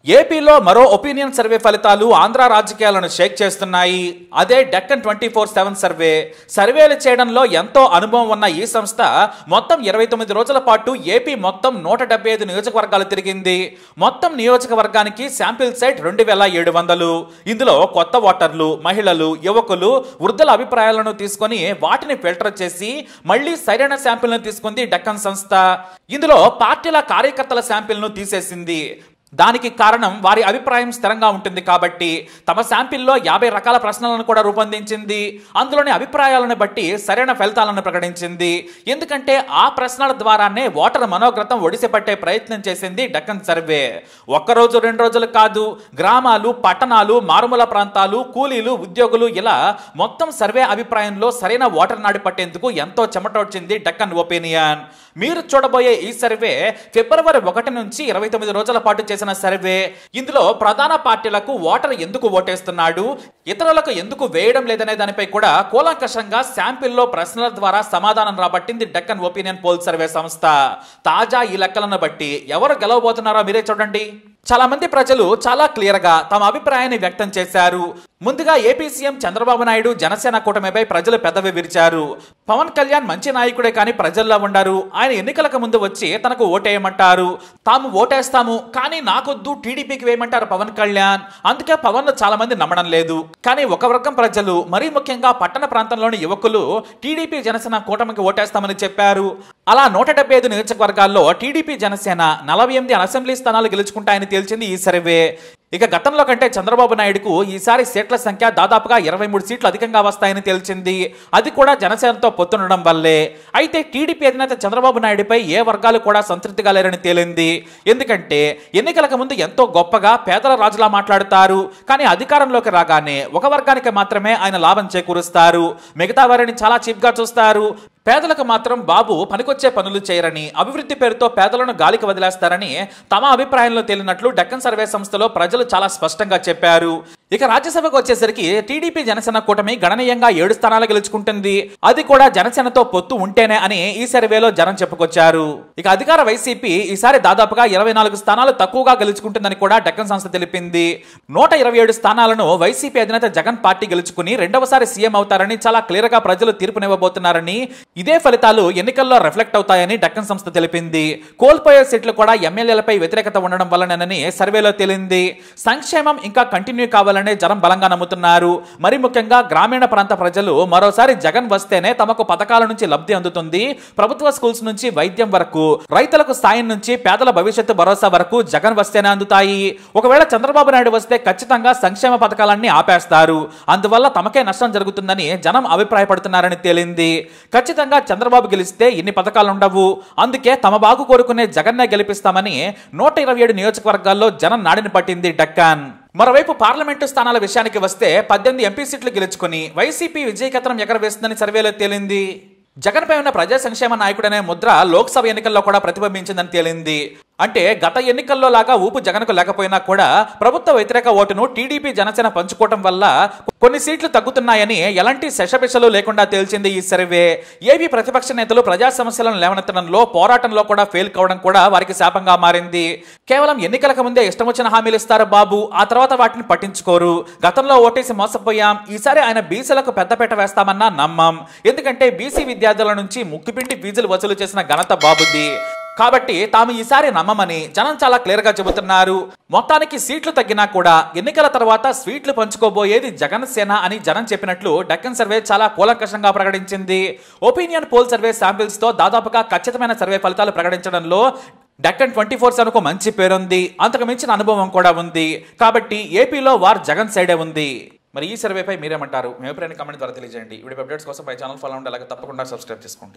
ఏపీలో మరో opinion survey ఫలితాలు ఆంధ్ర రాజకీయాలను షేక్ చేస్తున్నాయి. అదే డెక్కన్ 24/7 సర్వే. సర్వేలు చేయడంలో ఎంతో అనుభవం ఉన్న ఈ సంస్థ మొత్తం 29 రోజుల పాటు ఏపీ మొత్తం 175 నియోజకవర్గాలు తిరిగింది. మొత్తం నియోజకవర్గానికి శాంపిల్ సైట్ 2700. ఇందులో కొత్త ఓటర్లు, మహిళలు, యువకులు, వృద్ధుల అభిప్రాయాలను తీసుకొని వాటిని ఫిల్టర్ చేసి మళ్లీ సరైన శాంపిల్ను తీసుకుంది డెక్కన్ సంస్థ. ఇందులో పార్టీల కార్యకర్తల శాంపిల్ను తీసేసింది. దానికి కారణం వారి అభిప్రాయం స్థిరంగా ఉంటుంది కాబట్టి తమ శాంపిల్లో 50 రకాల ప్రశ్నలను కూడా రూపొందించింది. అందులోని అభిప్రాయాలను బట్టి సరైన ఫలితాలను ప్రకటించింది. ఎందుకంటే ఆ ప్రశ్నల ద్వారానే ఓటర్ మనోగతం ఒడిసిపట్టే ప్రయత్నం చేసింది డెక్కన్ సర్వే. ఒక్కరోజు 2 రోజులు కాదు, గ్రామాలు, పట్టణాలు, మారుమూల ప్రాంతాలు, కూలీలు, ఉద్యోగులు ఇలా మొత్తం సర్వే అభిప్రాయంలో సరైన ఓటర్ నాడి పట్టేందుకు ఎంతో చెమటోడ్చింది డెక్కన్ ఒపీనియన్. మీరు చూడబోయే ఈ సర్వే ఫిబ్రవరి 1 నుంచి 29 రోజుల పాటు చేసిన సర్వే. ఇందులో ప్రధాన పార్టీలకు ఓటర్ ఎందుకు ఓటేస్తున్నాడు, ఇతరులకు ఎందుకు వేయడం లేదనే దానిపై కూడా కూలంకషంగా శాంపిల్లో ప్రశ్నల ద్వారా సమాధానం రాబట్టింది డెక్కన్ ఒపీనియన్ పోల్ సర్వే సంస్థ. తాజా ఈ లెక్కలను బట్టి ఎవరు గెలవబోతున్నారో మీరే చూడండి. చాలా మంది ప్రజలు చాలా క్లియర్ గా తమ అభిప్రాయాన్ని వ్యక్తం చేశారు. ముందుగా ఏపీ సీఎం చంద్రబాబు నాయుడు జనసేన కూటమిపై ప్రజలు పెదవి విరిచారు. పవన్ కళ్యాణ్ మంచి నాయకుడే కానీ ప్రజల్లో ఉండరు. ఆయన ఎన్నికలకు ముందు వచ్చి తనకు ఓటేయమంటారు. తాము ఓటేస్తాము కానీ నాకొద్దు టీడీపీకి వేయమంటారు పవన్ కళ్యాణ్. అందుకే పవన్ చాలా మంది నమ్మడం లేదు. కానీ ఒక వర్గం ప్రజలు, మరీ ముఖ్యంగా పట్టణ ప్రాంతంలోని యువకులు టీడీపీ జనసేన కూటమికి ఓటేస్తామని చెప్పారు. అలా 175 నియోజకవర్గాల్లో టీడీపీ జనసేన 48 అసెంబ్లీ స్థానాలు గెలుచుకుంటాయని తేల్చింది ఈ సర్వే. ఇక గతంలో కంటే చంద్రబాబు నాయుడుకు ఈసారి సీట్ల సంఖ్య దాదాపుగా 23 సీట్లు అధికంగా వస్తాయని తేల్చింది. అది కూడా జనసేనతో పొత్తుండడం వల్లే. అయితే టీడీపీ అధినేత చంద్రబాబు నాయుడుపై ఏ వర్గాలు కూడా సంతృప్తిగా లేరని తేలింది. ఎందుకంటే ఎన్నికలకు ముందు ఎంతో గొప్పగా పేదల రాజులా మాట్లాడుతారు. కానీ అధికారంలోకి రాగానే ఒక వర్గానికి మాత్రమే ఆయన లాభం చేకూరుస్తారు. మిగతా వారిని చాలా చీప్గా చూస్తారు. పేదలకు మాత్రం బాబు పనికొచ్చే పనులు చేయరని, అభివృద్ధి పేరుతో పేదలను గాలికి వదిలేస్తారని తమ అభిప్రాయంలో తేలినట్లు డెక్కన్ సర్వే సంస్థలో ప్రజలు చాలా స్పష్టంగా చెప్పారు. ఇక రాజ్యసభకు వచ్చేసరికి టీడీపీ జనసేన కూటమి గణనీయంగా 7 స్థానాలు గెలుచుకుంటుంది. అది కూడా జనసేనతో పొత్తు ఉంటేనే అని ఈ సర్వేలో జనం చెప్పుకొచ్చారు. ఇక అధికార వైసీపీ ఈసారి దాదాపుగా 24 స్థానాలు తక్కువగా గెలుచుకుంటుందని కూడా డెక్కన్ సంస్థ తెలిపింది. 127 స్థానాలను వైసీపీ అధినేత జగన్ పార్టీ గెలుచుకుని రెండవసారి సీఎం అవుతారని చాలా క్లియర్ గా ప్రజలు తీర్పునివ్వబోతున్నారని, ఇదే ఫలితాలు ఎన్నికల్లో రిఫ్లెక్ట్ అవుతాయని డెక్కన్ సంస్థ తెలిపింది. కోల్పోయే సీట్లు కూడా ఎమ్మెల్యేలపై వ్యతిరేకత ఉండడం వల్లనేనని సర్వేలో తేలింది. సంక్షేమం ఇంకా కంటిన్యూ కావాలనే జనం బలంగా నమ్ముతున్నారు. మరి ముఖ్యంగా గ్రామీణ ప్రాంత ప్రజలు మరోసారి జగన్ వస్తేనే తమకు పథకాల నుంచి లబ్ధి అందుతుంది. ప్రభుత్వ స్కూల్స్ నుంచి వైద్యం వరకు, రైతులకు సాయం నుంచి పేదల భవిష్యత్తు భరోసా వరకు జగన్ వస్తేనే అందుతాయి. ఒకవేళ చంద్రబాబు నాయుడు వస్తే ఖచ్చితంగా సంక్షేమ పథకాలన్నీ ఆపేస్తారు. అందువల్ల తమకే నష్టం జరుగుతుందని జనం అభిప్రాయపడుతున్నారని తేలింది. ఖచ్చితంగా చంద్రబాబు గెలిస్తే ఇన్ని పథకాలు ఉండవు. అందుకే తమ బాగు కోరుకునే జగన్నే గెలిపిస్తామని 127 నియోజకవర్గాల్లో జనం నాడిని పట్టింది డెక్కన్. మరోవైపు పార్లమెంటు స్థానాల విషయానికి వస్తే 18 ఎంపీ సీట్లు గెలుచుకుని వైసీపీ విజయకేతనం ఎగరవేస్తుందని సర్వేలో తేలింది. జగన్ పై ఉన్న ప్రజా సంక్షేమ నాయకుడనే ముద్ర లోక్సభ ఎన్నికల్లో కూడా ప్రతిబింబించిందని తేలింది. అంటే గత ఎన్నికల్లో లాగా ఊపు జగన్కు లేకపోయినా కూడా ప్రభుత్వ వ్యతిరేక ఓటును టీడీపీ జనసేన పంచుకోవటం వల్ల కొన్ని సీట్లు తగ్గుతున్నాయని ఎలాంటి శషబిషలు లేకుండా తేల్చింది ఈ సర్వే. ఏపీ ప్రతిపక్ష నేతలు ప్రజా సమస్యలను లేవనెత్తడంలో, పోరాటంలో కూడా ఫెయిల్ కావడం కూడా వారికి శాపంగా మారింది. కేవలం ఎన్నికలకు ముందే ఇష్టం వచ్చిన హామీలు ఇస్తారు బాబు, ఆ తర్వాత వాటిని పట్టించుకోరు. గతంలో ఓటేసి మోసపోయాం, ఈసారి ఆయన బీసీలకు పెద్దపీట వేస్తామన్నా నమ్మం. ఎందుకంటే బీసీ విద్యార్థుల నుంచి ముక్కుపిండి ఫీజులు వసూలు చేసిన ఘనత బాబుది. కాబట్టి తాము ఈసారి నమ్మమని జనం చాలా క్లియర్ గా చెబుతున్నారు. మొత్తానికి సీట్లు తగ్గినా కూడా ఎన్నికల తర్వాత స్వీట్లు పంచుకోబోయేది జగన్ సేన అని జనం చెప్పినట్లు డెక్కన్ సర్వే చాలా కూలంకషంగా ప్రకటించింది. ఒపీనియన్ పోల్ సర్వే శాంపిల్స్ తో దాదాపుగా ఖచ్చితమైన సర్వే ఫలితాలు ప్రకటించడంలో డెక్కన్ 24/7కు మంచి పేరుంది. అంతకు మించిన అనుభవం కూడా ఉంది. కాబట్టి ఏపీలో వార్ జగన్ సైడే ఉంది. మరి ఈ సర్వేపై మీరేమంటారు? మీ అభిప్రాయాన్ని కామెంట్ ద్వారా తెలియజేయండి. వీడియో అప్డేట్స్ కోసం పై ఛానల్ ఫాలో అవ్వండి. అలాగే తప్పకుండా సబ్స్క్రైబ్ చేసుకోండి.